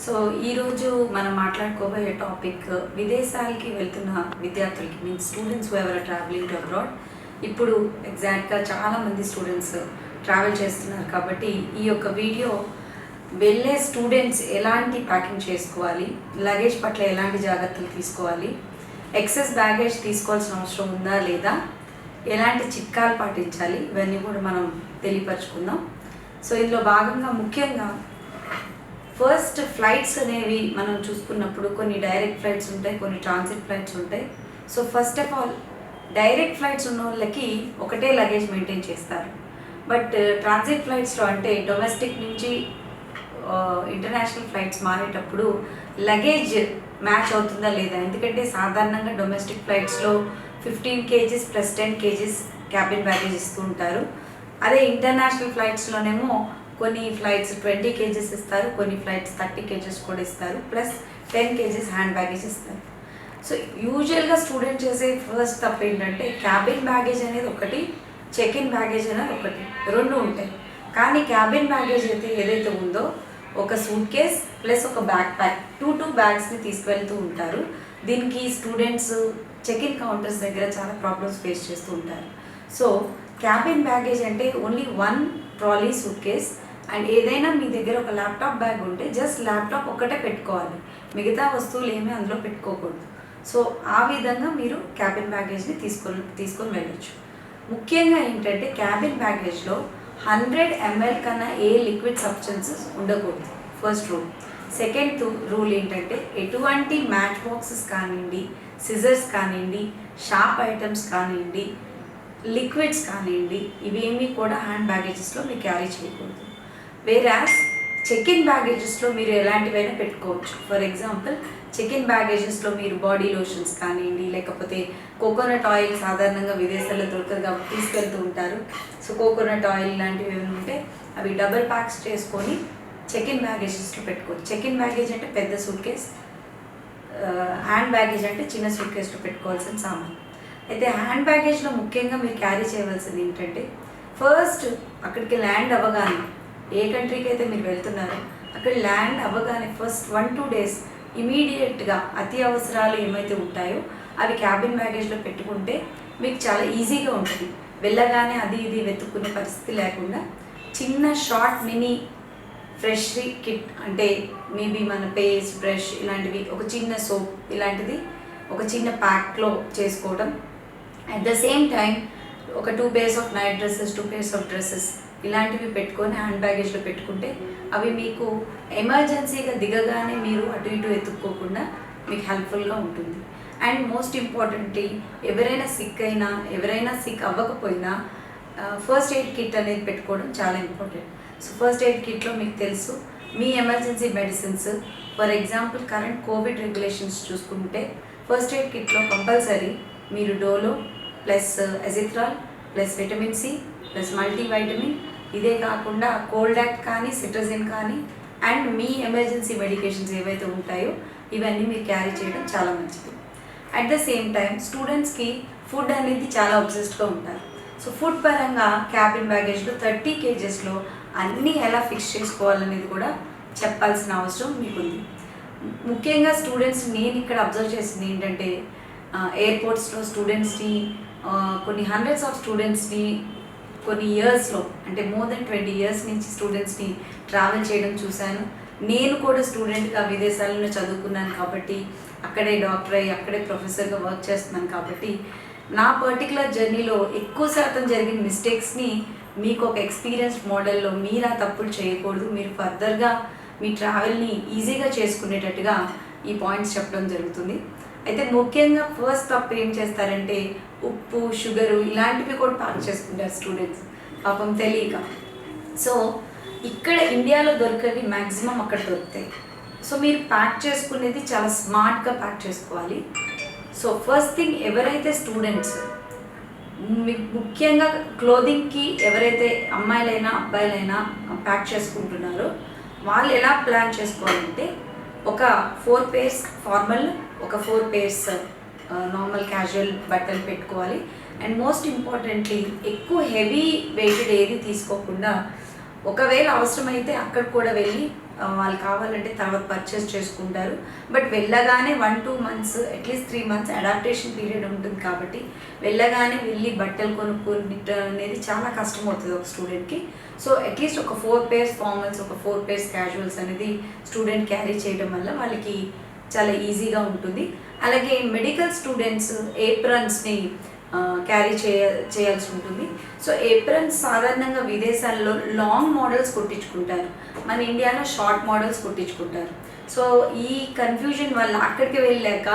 So ఈరోజు మనం మాట్లాడుకోబోయే topic విదేశాలకి వెళ్తున్న విద్యార్థులకి means students who ever travelling to abroad. ఇప్పుడు ఎగ్జాక్ట్గా చాలామంది స్టూడెంట్స్ ట్రావెల్ చేస్తున్నారు కాబట్టి ఈ యొక్క వీడియో వెళ్ళే స్టూడెంట్స్ ఎలాంటి ప్యాకింగ్ చేసుకోవాలి, లగేజ్ పట్ల ఎలాంటి జాగ్రత్తలు తీసుకోవాలి, ఎక్సెస్ బ్యాగేజ్ తీసుకోవాల్సిన అవసరం ఉందా లేదా, ఎలాంటి చిట్కాలు పాటించాలి, ఇవన్నీ కూడా మనం తెలియపరచుకుందాం. సో ఇందులో భాగంగా ముఖ్యంగా ఫస్ట్ ఫ్లైట్స్ అనేవి మనం చూసుకున్నప్పుడు కొన్ని డైరెక్ట్ ఫ్లైట్స్ ఉంటాయి, కొన్ని ట్రాన్సిట్ ఫ్లైట్స్ ఉంటాయి. So first of all direct flights ఉన్న వాళ్ళకి ఒకటే లగేజ్ మెయింటైన్ చేస్తారు. బట్ ట్రాన్సిట్ ఫ్లైట్స్లో అంటే డొమెస్టిక్ నుంచి ఇంటర్నేషనల్ ఫ్లైట్స్ మారేటప్పుడు లగేజ్ మ్యాచ్ అవుతుందా లేదా, ఎందుకంటే సాధారణంగా డొమెస్టిక్ ఫ్లైట్స్లో 15 kgs plus 10 kgs cabin baggage ఇస్తూ ఉంటారు. అదే ఇంటర్నేషనల్ ఫ్లైట్స్లోనేమో కొన్ని ఫ్లైట్స్ 20 kgs ఇస్తారు, కొన్ని ఫ్లైట్స్ 30 kgs కూడా ఇస్తారు, ప్లస్ 10 kgs హ్యాండ్ బ్యాగేజ్ ఇస్తారు. సో యూజువల్గా స్టూడెంట్ చేసే ఫస్ట్ తప్పు ఏంటంటే క్యాబిన్ బ్యాగేజ్ అనేది ఒకటి, చెక్ ఇన్ బ్యాగేజ్ అనేది ఒకటి, రెండు ఉంటాయి. కానీ క్యాబిన్ బ్యాగేజ్ అయితే ఏదైతే ఉందో ఒక సూట్ కేస్ ప్లస్ ఒక బ్యాక్ ప్యాక్, టూ బ్యాగ్స్ని తీసుకువెళ్తూ ఉంటారు. దీనికి స్టూడెంట్స్ చెక్ ఇన్ కౌంటర్స్ దగ్గర చాలా ప్రాబ్లమ్స్ ఫేస్ చేస్తూ ఉంటారు. సో క్యాబిన్ బ్యాగేజ్ అంటే only 1 trolley suit case and ఏదైనా మీ దగ్గర ఒక ల్యాప్టాప్ బ్యాగ్ ఉంటే జస్ట్ ల్యాప్టాప్ ఒక్కటే పెట్టుకోవాలి, మిగతా వస్తువులు ఏమీ అందులో పెట్టుకోకూడదు. సో ఆ విధంగా మీరు క్యాబిన్ బ్యాగేజ్ని తీసుకొని వెళ్ళొచ్చు. ముఖ్యంగా ఏంటంటే క్యాబిన్ బ్యాగేజ్లో 100 ml కన్నా ఏ లిక్విడ్ సబ్స్టెన్సెస్ ఉండకూడదు, ఫస్ట్ రూల్. సెకండ్ రూల్ ఏంటంటే ఎటువంటి మ్యాచ్ బాక్సెస్ కానివ్వండి, సిజర్స్ కానివ్వండి, షార్ప్ ఐటమ్స్ కానివ్వండి, లిక్విడ్స్ కానివ్వండి, ఇవేమీ కూడా హ్యాండ్ బ్యాగేజెస్లో మీరు క్యారీ చేయకూడదు. వేరాస్ చెక్ ఇన్ బ్యాగేజెస్లో మీరు ఎలాంటివైనా పెట్టుకోవచ్చు. ఫర్ ఎగ్జాంపుల్ చెక్ ఇన్ బ్యాగేజెస్లో మీరు బాడీ లోషన్స్ కానివ్వండి, లేకపోతే కోకోనట్ ఆయిల్ సాధారణంగా విదేశాల్లో దొరకదు కాబట్టి తీసుకెళ్తూ ఉంటారు. సో కోకోనట్ ఆయిల్ లాంటివి ఏమైనా ఉంటే అవి డబుల్ ప్యాక్స్ చేసుకొని చెక్ ఇన్ బ్యాగేజెస్లో పెట్టుకోవచ్చు. చెక్ ఇన్ బ్యాగేజ్ అంటే పెద్ద సూట్ కేస్, హ్యాండ్ బ్యాగేజ్ అంటే చిన్న సూట్ కేసులో పెట్టుకోవాల్సిన సామాన్. అయితే హ్యాండ్ బ్యాగేజ్లో ముఖ్యంగా మీరు క్యారీ చేయవలసింది ఏంటంటే ఫస్ట్ అక్కడికి ల్యాండ్ అవ్వగానే, ఏ కంట్రీకి అయితే మీరు వెళ్తున్నారో అక్కడ ల్యాండ్ అవ్వగానే ఫస్ట్ 1-2 days ఇమీడియట్గా అతి అవసరాలు ఏమైతే ఉంటాయో అవి క్యాబిన్ బ్యాగేజ్లో పెట్టుకుంటే మీకు చాలా ఈజీగా ఉంటుంది. వెళ్ళగానే అది ఇది వెతుక్కునే పరిస్థితి లేకుండా చిన్న షార్ట్ మినీ ఫ్రెష్ కిట్ అంటే మేబీ మన పేస్ట్, బ్రష్ ఇలాంటివి, ఒక చిన్న సోప్ ఇలాంటిది ఒక చిన్న ప్యాక్లో చేసుకోవడం. అట్ ద సేమ్ టైం ఒక 2 pairs of night dresses, 2 pairs of dresses ఇలాంటివి పెట్టుకొని హ్యాండ్ బ్యాగేజ్లో పెట్టుకుంటే అవి మీకు ఎమర్జెన్సీగా దిగగానే మీరు అటు ఇటు ఎత్తుక్కోకుండా మీకు హెల్ప్ఫుల్గా ఉంటుంది. అండ్ మోస్ట్ ఇంపార్టెంట్లీ ఎవరైనా సిక్ అయినా, ఎవరైనా సిక్ అవ్వకపోయినా ఫస్ట్ ఎయిడ్ కిట్ అనేది పెట్టుకోవడం చాలా ఇంపార్టెంట్. సో ఫస్ట్ ఎయిడ్ కిట్లో మీకు తెలుసు మీ emergency medicines, for example current covid regulations చూసుకుంటే ఫస్ట్ ఎయిడ్ కిట్లో కంపల్సరీ మీరు Dolo plus Azithral plus vitamin C plus multivitamin, ఇదే కాకుండా కోల్డ్ యాక్ట్ కానీ, సిట్రజిన్ కానీ అండ్ మీ ఎమర్జెన్సీ మెడికేషన్స్ ఏవైతే ఉంటాయో ఇవన్నీ మీరు క్యారీ చేయడం చాలా మంచిది. అట్ ద సేమ్ టైం స్టూడెంట్స్కి ఫుడ్ అనేది చాలా అబ్సెస్డ్గా ఉంటారు. సో ఫుడ్ పరంగా క్యాబిన్ బ్యాగేజ్లో 30 kgsలో అన్నీ ఎలా ఫిక్స్ చేసుకోవాలనేది కూడా చెప్పాల్సిన అవసరం మీకుంది. ముఖ్యంగా స్టూడెంట్స్ నేను ఇక్కడ అబ్జర్వ్ చేసింది ఏంటంటే ఎయిర్పోర్ట్స్లో స్టూడెంట్స్ని కొన్ని హండ్రెడ్స్ ఆఫ్ స్టూడెంట్స్ని కొన్ని ఇయర్స్లో అంటే మోర్ దెన్ 20 years నుంచి స్టూడెంట్స్ని ట్రావెల్ చేయడం చూశాను. నేను కూడా స్టూడెంట్గా విదేశాలలో చదువుకున్నాను కాబట్టి, అక్కడే డాక్టర్ అయ్యి అక్కడే ప్రొఫెసర్గా వర్క్ చేస్తున్నాను కాబట్టి నా పర్టికులర్ జర్నీలో ఎక్కువ శాతం జరిగిన మిస్టేక్స్ని మీకు ఒక ఎక్స్పీరియన్స్డ్ మోడల్లో మీరు ఆ తప్పులు చేయకూడదు, మీరు ఫర్దర్గా మీ ట్రావెల్ని ఈజీగా చేసుకునేటట్టుగా ఈ పాయింట్స్ చెప్పడం జరుగుతుంది. అయితే ముఖ్యంగా ఫస్ట్ తప్పు ఏం చేస్తారంటే ఉప్పు, షుగరు ఇలాంటివి కూడా ప్యాక్ చేసుకుంటారు స్టూడెంట్స్, పాపం తెలియక. సో ఇక్కడ ఇండియాలో దొరికేవి మ్యాక్సిమం అక్కడ దొరుకుతాయి. సో మీరు ప్యాక్ చేసుకునేది చాలా స్మార్ట్గా ప్యాక్ చేసుకోవాలి. సో ఫస్ట్ థింగ్, ఎవరైతే స్టూడెంట్స్ ముఖ్యంగా క్లోదింగ్కి ఎవరైతే అమ్మాయిలైనా అబ్బాయిలైనా ప్యాక్ చేసుకుంటున్నారో వాళ్ళు ఎలా ప్లాన్ చేసుకోవాలంటే ఒక 4 pairs ఫార్మల్, ఒక 4 pairs నార్మల్ క్యాజువల్ బట్టలు పెట్టుకోవాలి. అండ్ మోస్ట్ ఇంపార్టెంట్లీ ఎక్కువ హెవీ వెయిటెడ్ ఏది తీసుకోకుండా ఒకవేళ అవసరమైతే అక్కడ కూడా వెళ్ళి వాళ్ళు కావాలంటే తర్వాత పర్చేస్ చేసుకుంటారు. బట్ వెళ్ళగానే 1-2 months at least 3 months adaptation period ఉంటుంది కాబట్టి వెళ్ళగానే వెళ్ళి బట్టలు కొనుక్కొని అనేది చాలా కష్టమవుతుంది ఒక స్టూడెంట్కి. సో అట్లీస్ట్ ఒక 4 pairs ఫార్మల్స్, ఒక 4 pairs క్యాజువల్స్ అనేది స్టూడెంట్ క్యారీ చేయడం వల్ల వాళ్ళకి చాలా ఈజీగా ఉంటుంది. అలాగే మెడికల్ స్టూడెంట్స్ ఏప్రన్స్ని క్యారీ చేయాల్సి ఉంటుంది. సో ఏప్రన్స్ సాధారణంగా విదేశాల్లో లాంగ్ మోడల్స్ కుట్టించుకుంటారు, మన ఇండియాలో షార్ట్ మోడల్స్ కుట్టించుకుంటారు. సో ఈ కన్ఫ్యూజన్ వల్ల అక్కడికి వెళ్ళాక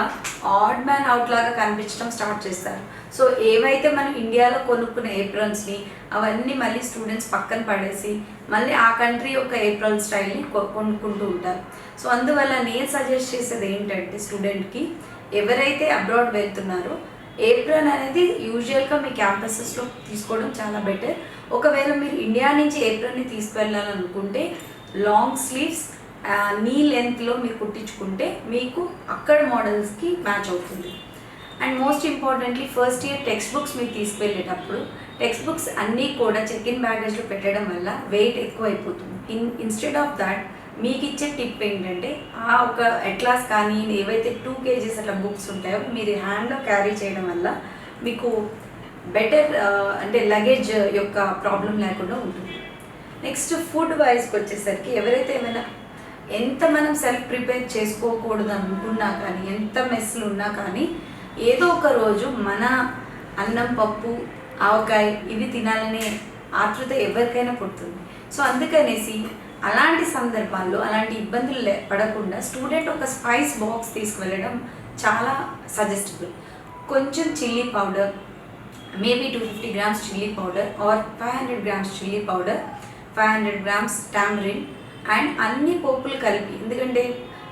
ఆడ్ మ్యాన్ అవుట్ లాగా కనిపించడం స్టార్ట్ చేస్తారు. సో ఏవైతే మనం ఇండియాలో కొనుక్కున్న ఏప్రన్స్ని అవన్నీ మళ్ళీ స్టూడెంట్స్ పక్కన పడేసి మళ్ళీ ఆ కంట్రీ యొక్క ఏప్రన్ స్టైల్ని కొనుక్కుంటూ ఉంటారు. సో అందువల్ల నేను సజెస్ట్ చేసేది ఏంటంటే స్టూడెంట్కి ఎవరైతే అబ్రాడ్ వెళ్తున్నారో ఏప్రన్ అనేది యూజువల్గా మీ క్యాంపసెస్లో తీసుకోవడం చాలా బెటర్. ఒకవేళ మీరు ఇండియా నుంచి ఏప్రన్ని తీసుకువెళ్ళాలనుకుంటే లాంగ్ స్లీవ్స్ నీ లెంత్లో మీరు కుట్టించుకుంటే మీకు అక్కడ మోడల్స్కి మ్యాచ్ అవుతుంది. And most importantly first year text books మీరు తీసుకువెళ్ళేటప్పుడు టెక్స్ట్ బుక్స్ అన్నీ కూడా చెక్ ఇన్ బ్యాగేజ్లో పెట్టడం వల్ల వెయిట్ ఎక్కువ అయిపోతుంది. ఇన్స్టెడ్ ఆఫ్ దాట్ మీకు ఇచ్చే టిప్ ఏంటంటే ఆ ఒక అట్లాస్ కానీ ఏవైతే 2 kgs అట్లా బుక్స్ ఉంటాయో మీరు హ్యాండ్లో క్యారీ చేయడం వల్ల మీకు బెటర్ అంటే లగేజ్ యొక్క ప్రాబ్లం లేకుండా ఉంటుంది. నెక్స్ట్ ఫుడ్ వైజ్కి వచ్చేసరికి ఎవరైతే ఏమైనా ఎంత మనం సెల్ఫ్ ప్రిపేర్ చేసుకోకూడదు అనుకున్నా కానీ ఎంత మెస్లు ఉన్నా కానీ ఏదో ఒక రోజు మన అన్నం, పప్పు, ఆవకాయ ఇవి తినాలనే ఆతృత ఎవరికైనా పుడుతుంది. సో అందుకనేసి అలాంటి సందర్భాల్లో అలాంటి ఇబ్బందులు పడకుండా స్టూడెంట్ ఒక స్పైస్ బాక్స్ తీసుకువెళ్ళడం చాలా సజెస్టబుల్. కొంచెం chilli powder, maybe 250 grams chilli powder are 500 grams chilli powder, 500 grams tamarind and అన్ని పోపులు కలిపి, ఎందుకంటే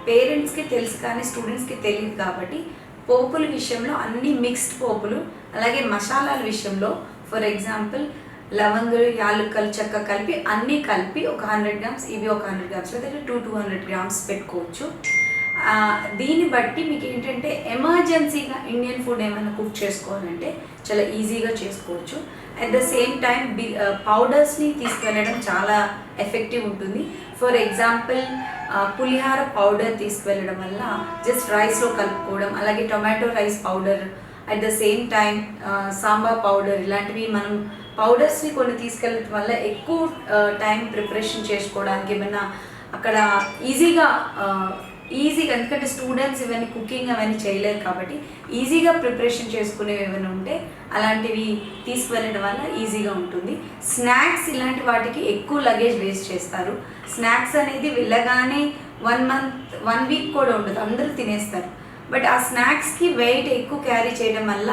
పేరెంట్స్కి తెలుసు కానీ స్టూడెంట్స్కి తెలియదు కాబట్టి పోపుల విషయంలో అన్ని మిక్స్డ్ పోపులు, అలాగే మసాలాల విషయంలో ఫర్ ఎగ్జాంపుల్ లవంగులు, యాలకులు, చెక్క కలిపి అన్నీ కలిపి ఒక 100 grams, ఇవి ఒక 100 grams, లేదా 200 grams పెట్టుకోవచ్చు. దీన్ని బట్టి మీకు ఏంటంటే ఎమర్జెన్సీగా ఇండియన్ ఫుడ్ ఏమైనా కుక్ చేసుకోవాలంటే చాలా ఈజీగా చేసుకోవచ్చు. అట్ ద సేమ్ టైం పౌడర్స్ని తీసుకువెళ్ళడం చాలా ఎఫెక్టివ్ ఉంటుంది. ఫర్ ఎగ్జాంపుల్ పులిహార పౌడర్ తీసుకువెళ్ళడం వల్ల జస్ట్ రైస్లో కలుపుకోవడం, అలాగే tomato rice powder, at the same time sambar powder, ఇలాంటివి మనం పౌడర్స్ని కొన్ని తీసుకెళ్ళడం వల్ల ఎక్కువ టైం ప్రిపరేషన్ చేసుకోవడానికి ఏమైనా అక్కడ ఈజీగా ఎందుకంటే స్టూడెంట్స్ ఇవన్నీ కుకింగ్ అవన్నీ చేయలేరు కాబట్టి ఈజీగా ప్రిపరేషన్ చేసుకునేవి ఏమైనా ఉంటే అలాంటివి తీసుకువెళ్ళడం వల్ల ఈజీగా ఉంటుంది. స్నాక్స్ ఇలాంటి వాటికి ఎక్కువ లగేజ్ వేస్ట్ చేస్తారు. స్నాక్స్ అనేది వెళ్ళగానే 1 week కూడా ఉండదు, అందరూ తినేస్తారు. బట్ ఆ స్నాక్స్కి వెయిట్ ఎక్కువ క్యారీ చేయడం వల్ల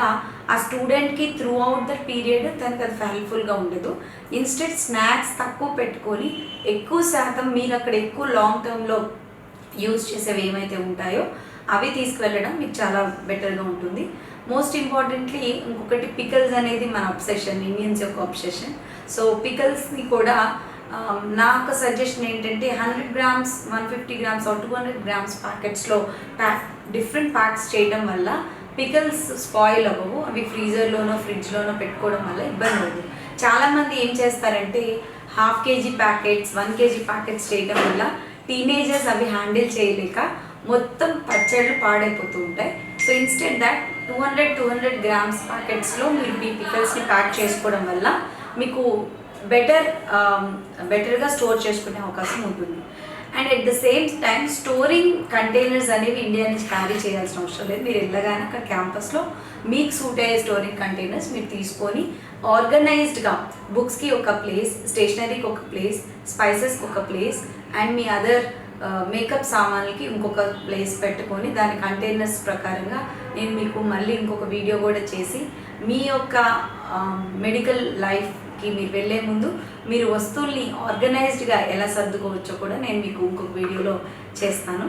ఆ స్టూడెంట్కి త్రూ అవుట్ ద పీరియడ్ తనకు అది హెల్ప్ఫుల్గా ఉండదు. ఇన్స్టెడ్ స్నాక్స్ తక్కువ పెట్టుకొని ఎక్కువ శాతం మీరు అక్కడ ఎక్కువ లాంగ్ టర్మ్లో యూజ్ చేసేవి ఏమైతే ఉంటాయో అవి తీసుకువెళ్ళడం మీకు చాలా బెటర్గా ఉంటుంది. మోస్ట్ ఇంపార్టెంట్లీ ఇంకొకటి పికల్స్ అనేది మన అబ్సెషన్, ఇండియన్స్ యొక్క అబ్సెషన్. సో పికల్స్ని కూడా నా ఒక సజెషన్ ఏంటంటే 100 grams, 150 grams or 200 grams ప్యాకెట్స్లో డిఫరెంట్ ప్యాక్స్ చేయడం వల్ల పికల్స్ స్పాయిల్ అవ్వవు. అవి ఫ్రీజర్లోనో ఫ్రిడ్జ్లోనో పెట్టుకోవడం వల్ల ఇబ్బంది అవుతుంది. చాలామంది ఏం చేస్తారంటే 1/2 kg ప్యాకెట్స్, 1 kg ప్యాకెట్స్ చేయడం వల్ల టీనేజర్స్ అవి హ్యాండిల్ చేయలేక మొత్తం పచ్చళ్ళు పాడైపోతూ ఉంటాయి. సో ఇన్స్టెడ్ దట్ 200 grams ప్యాకెట్స్లో మీరు మీ పికల్స్ని ప్యాక్ చేసుకోవడం వల్ల మీకు బెటర్గా స్టోర్ చేసుకునే అవకాశం ఉంటుంది. And at the same time storing containers అనేవి ఇండియా నుంచి క్యారీ చేయాల్సిన అవసరం లేదు. మీరు వెళ్ళగానే అక్కడ క్యాంపస్లో మీకు సూట్ అయ్యే స్టోరింగ్ కంటైనర్స్ మీరు తీసుకొని ఆర్గనైజ్డ్గా బుక్స్కి ఒక ప్లేస్, స్టేషనరీకి ఒక ప్లేస్, స్పైసెస్కి ఒక ప్లేస్ అండ్ మీ అదర్ మేకప్ సామాన్లకి ఇంకొక ప్లేస్ పెట్టుకొని దాని కంటైనర్స్ ప్రకారంగా నేను మీకు మళ్ళీ ఇంకొక వీడియో కూడా చేసి మీ యొక్క మెడికల్ లైఫ్కి మీరు వెళ్ళే ముందు మీరు వస్తువుల్ని ఆర్గనైజ్డ్గా ఎలా సర్దుకోవచ్చో కూడా నేను మీకు ఇంకొక వీడియోలో చేస్తాను.